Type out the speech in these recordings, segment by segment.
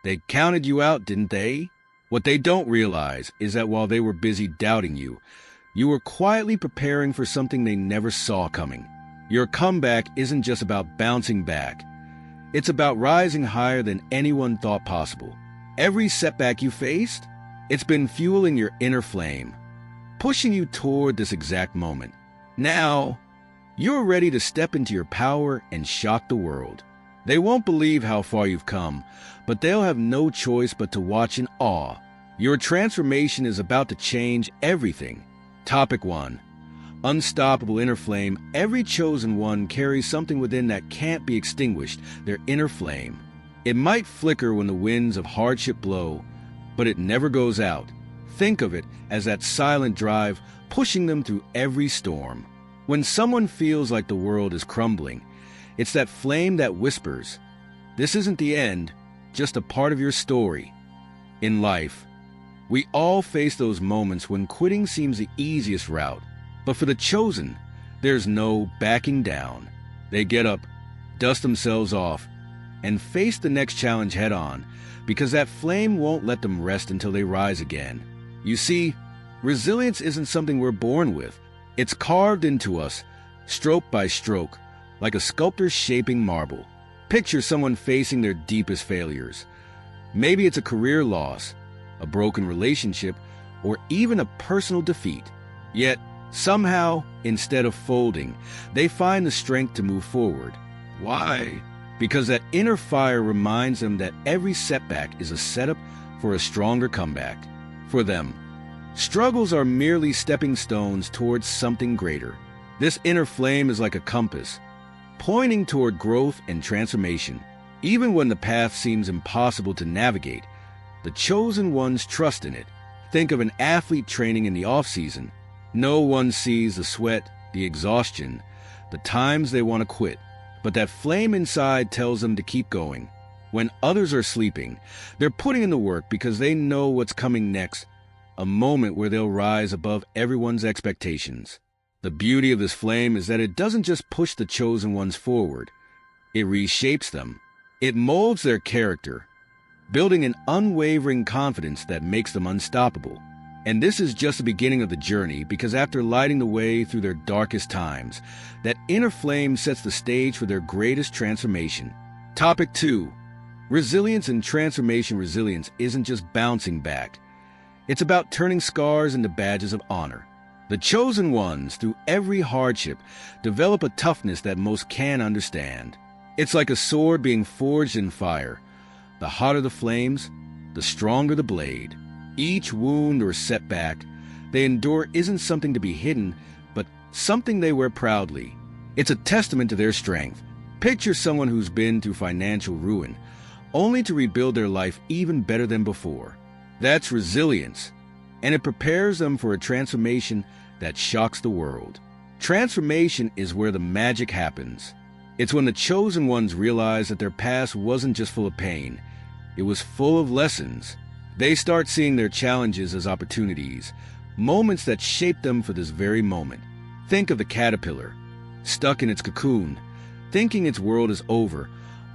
They counted you out, didn't they? What they don't realize is that while they were busy doubting you, you were quietly preparing for something they never saw coming. Your comeback isn't just about bouncing back. It's about rising higher than anyone thought possible. Every setback you faced, it's been fueling your inner flame, pushing you toward this exact moment. Now, you're ready to step into your power and shock the world. They won't believe how far you've come, but they'll have no choice but to watch in awe. Your transformation is about to change everything. Topic 1. Unstoppable inner flame. Every chosen one carries something within that can't be extinguished, their inner flame. It might flicker when the winds of hardship blow, but it never goes out. Think of it as that silent drive pushing them through every storm. When someone feels like the world is crumbling, it's that flame that whispers, "This isn't the end, just a part of your story." In life, we all face those moments when quitting seems the easiest route. But for the chosen, there's no backing down. They get up, dust themselves off, and face the next challenge head on, because that flame won't let them rest until they rise again. You see, resilience isn't something we're born with. It's carved into us, stroke by stroke, like a sculptor shaping marble. Picture someone facing their deepest failures. Maybe it's a career loss, a broken relationship, or even a personal defeat. Yet, somehow, instead of folding, they find the strength to move forward. Why? Because that inner fire reminds them that every setback is a setup for a stronger comeback. For them, struggles are merely stepping stones towards something greater. This inner flame is like a compass, pointing toward growth and transformation. Even when the path seems impossible to navigate, the chosen ones trust in it. Think of an athlete training in the off-season. No one sees the sweat, the exhaustion, the times they want to quit. But that flame inside tells them to keep going. When others are sleeping, they're putting in the work because they know what's coming next, a moment where they'll rise above everyone's expectations. The beauty of this flame is that it doesn't just push the chosen ones forward. It reshapes them. It molds their character, building an unwavering confidence that makes them unstoppable. And this is just the beginning of the journey, because after lighting the way through their darkest times, that inner flame sets the stage for their greatest transformation. Topic 2. Resilience and transformation. Resilience isn't just bouncing back. It's about turning scars into badges of honor. The chosen ones, through every hardship, develop a toughness that most can't understand. It's like a sword being forged in fire. The hotter the flames, the stronger the blade. Each wound or setback they endure isn't something to be hidden, but something they wear proudly. It's a testament to their strength. Picture someone who's been through financial ruin, only to rebuild their life even better than before. That's resilience, and it prepares them for a transformation that shocks the world. Transformation is where the magic happens. It's when the chosen ones realize that their past wasn't just full of pain, it was full of lessons. They start seeing their challenges as opportunities, moments that shape them for this very moment. Think of the caterpillar, stuck in its cocoon, thinking its world is over,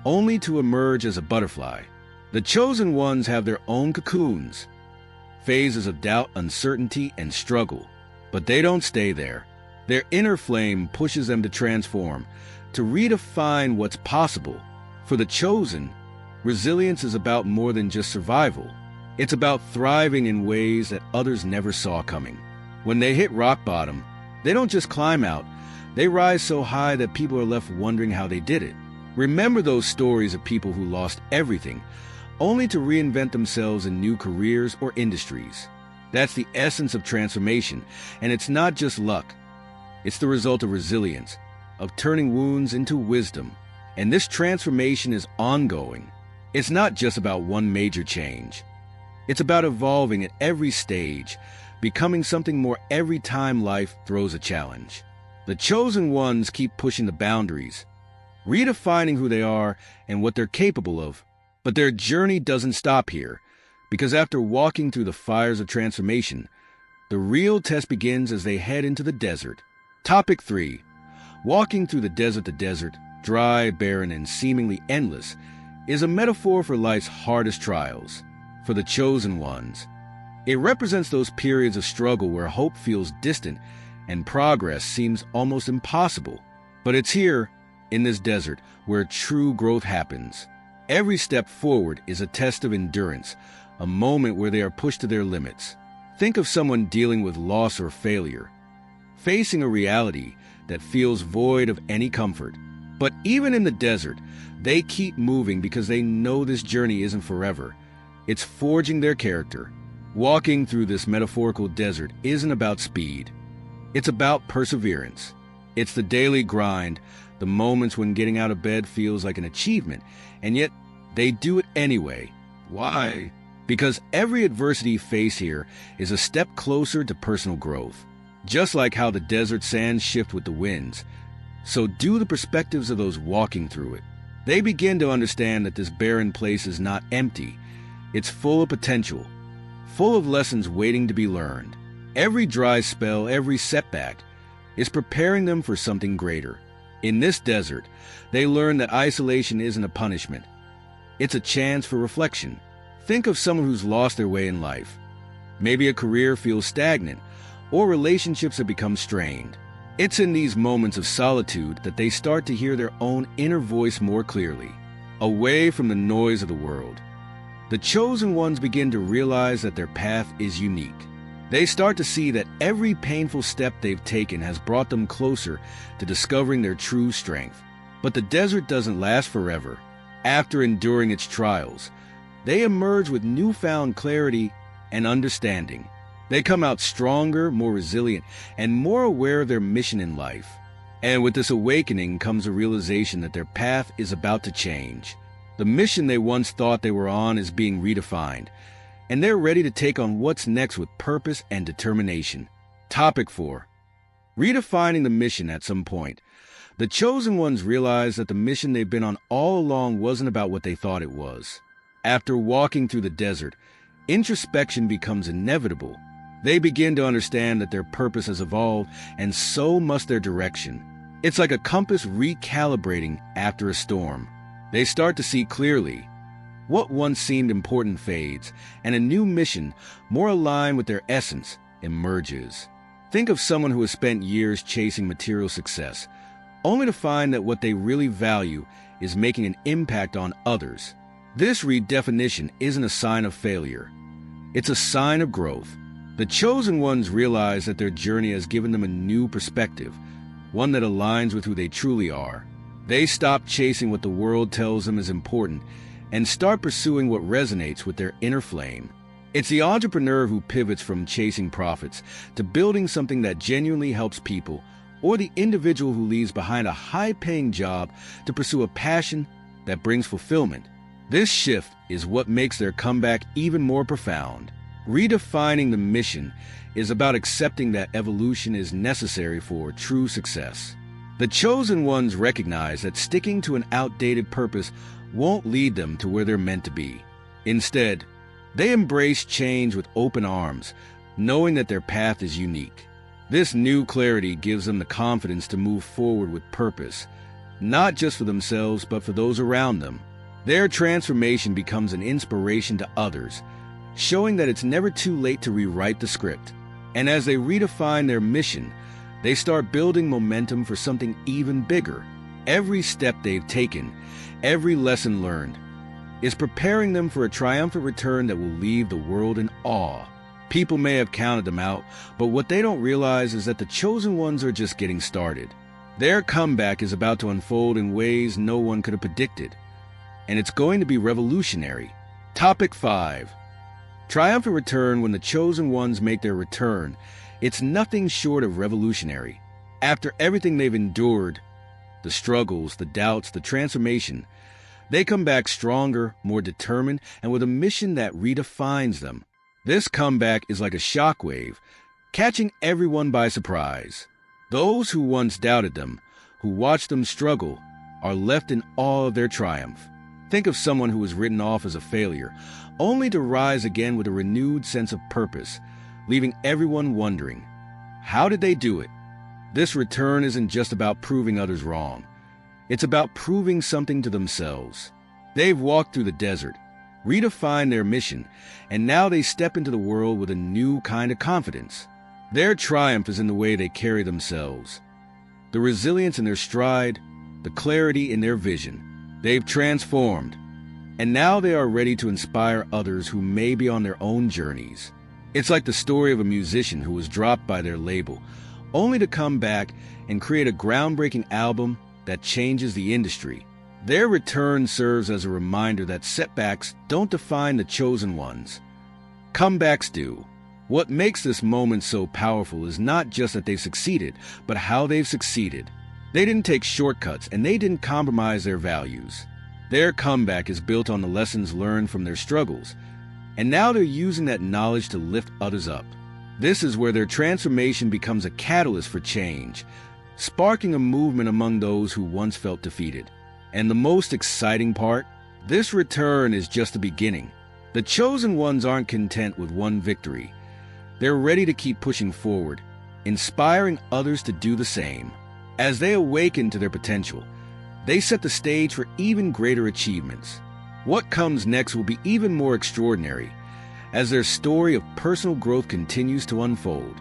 only to emerge as a butterfly. The chosen ones have their own cocoons, phases of doubt, uncertainty, and struggle. But they don't stay there. Their inner flame pushes them to transform, to redefine what's possible. For the chosen, resilience is about more than just survival. It's about thriving in ways that others never saw coming. When they hit rock bottom, they don't just climb out, they rise so high that people are left wondering how they did it. Remember those stories of people who lost everything, only to reinvent themselves in new careers or industries. That's the essence of transformation, and it's not just luck. It's the result of resilience, of turning wounds into wisdom. And this transformation is ongoing. It's not just about one major change. It's about evolving at every stage, becoming something more every time life throws a challenge. The chosen ones keep pushing the boundaries, redefining who they are and what they're capable of. But their journey doesn't stop here, because after walking through the fires of transformation, the real test begins as they head into the desert. Topic 3. Walking through the desert, dry, barren, and seemingly endless, is a metaphor for life's hardest trials, for the chosen ones. It represents those periods of struggle where hope feels distant and progress seems almost impossible. But it's here, in this desert, where true growth happens. Every step forward is a test of endurance, a moment where they are pushed to their limits. Think of someone dealing with loss or failure, facing a reality that feels void of any comfort. But even in the desert, they keep moving because they know this journey isn't forever. It's forging their character. Walking through this metaphorical desert isn't about speed. It's about perseverance. It's the daily grind, the moments when getting out of bed feels like an achievement, and yet they do it anyway. Why? Because every adversity faced here is a step closer to personal growth. Just like how the desert sands shift with the winds, so do the perspectives of those walking through it. They begin to understand that this barren place is not empty. It's full of potential, full of lessons waiting to be learned. Every dry spell, every setback, is preparing them for something greater. In this desert, they learn that isolation isn't a punishment. It's a chance for reflection. Think of someone who's lost their way in life. Maybe a career feels stagnant, or relationships have become strained. It's in these moments of solitude that they start to hear their own inner voice more clearly, away from the noise of the world. The chosen ones begin to realize that their path is unique. They start to see that every painful step they've taken has brought them closer to discovering their true strength. But the desert doesn't last forever. After enduring its trials, they emerge with newfound clarity and understanding. They come out stronger, more resilient, and more aware of their mission in life. And with this awakening comes a realization that their path is about to change. The mission they once thought they were on is being redefined, and they're ready to take on what's next with purpose and determination. Topic 4. Redefining the mission at some point. The chosen ones realize that the mission they've been on all along wasn't about what they thought it was. After walking through the desert, introspection becomes inevitable. They begin to understand that their purpose has evolved, and so must their direction. It's like a compass recalibrating after a storm. They start to see clearly. What once seemed important fades, and a new mission, more aligned with their essence, emerges. Think of someone who has spent years chasing material success, only to find that what they really value is making an impact on others. This redefinition isn't a sign of failure. It's a sign of growth. The chosen ones realize that their journey has given them a new perspective, one that aligns with who they truly are. They stop chasing what the world tells them is important and start pursuing what resonates with their inner flame. It's the entrepreneur who pivots from chasing profits to building something that genuinely helps people, or the individual who leaves behind a high-paying job to pursue a passion that brings fulfillment. This shift is what makes their comeback even more profound. Redefining the mission is about accepting that evolution is necessary for true success. The chosen ones recognize that sticking to an outdated purpose won't lead them to where they're meant to be. Instead, they embrace change with open arms, knowing that their path is unique. This new clarity gives them the confidence to move forward with purpose, not just for themselves, but for those around them. Their transformation becomes an inspiration to others, showing that it's never too late to rewrite the script. And as they redefine their mission, they start building momentum for something even bigger. Every step they've taken, every lesson learned, is preparing them for a triumphant return that will leave the world in awe. People may have counted them out, but what they don't realize is that the chosen ones are just getting started. Their comeback is about to unfold in ways no one could have predicted, and it's going to be revolutionary. Topic 5. Triumphant return. When the chosen ones make their return, it's nothing short of revolutionary. After everything they've endured, the struggles, the doubts, the transformation, they come back stronger, more determined, and with a mission that redefines them. This comeback is like a shockwave, catching everyone by surprise. Those who once doubted them, who watched them struggle, are left in awe of their triumph. Think of someone who was written off as a failure, only to rise again with a renewed sense of purpose, leaving everyone wondering, how did they do it? This return isn't just about proving others wrong. It's about proving something to themselves. They've walked through the desert, redefined their mission, and now they step into the world with a new kind of confidence. Their triumph is in the way they carry themselves, the resilience in their stride, the clarity in their vision. They've transformed, and now they are ready to inspire others who may be on their own journeys. It's like the story of a musician who was dropped by their label, only to come back and create a groundbreaking album that changes the industry. Their return serves as a reminder that setbacks don't define the chosen ones. Comebacks do. What makes this moment so powerful is not just that they've succeeded, but how they've succeeded. They didn't take shortcuts, and they didn't compromise their values. Their comeback is built on the lessons learned from their struggles, and now they're using that knowledge to lift others up. This is where their transformation becomes a catalyst for change, sparking a movement among those who once felt defeated. And the most exciting part? This return is just the beginning. The chosen ones aren't content with one victory. They're ready to keep pushing forward, inspiring others to do the same. As they awaken to their potential, they set the stage for even greater achievements. What comes next will be even more extraordinary as their story of personal growth continues to unfold.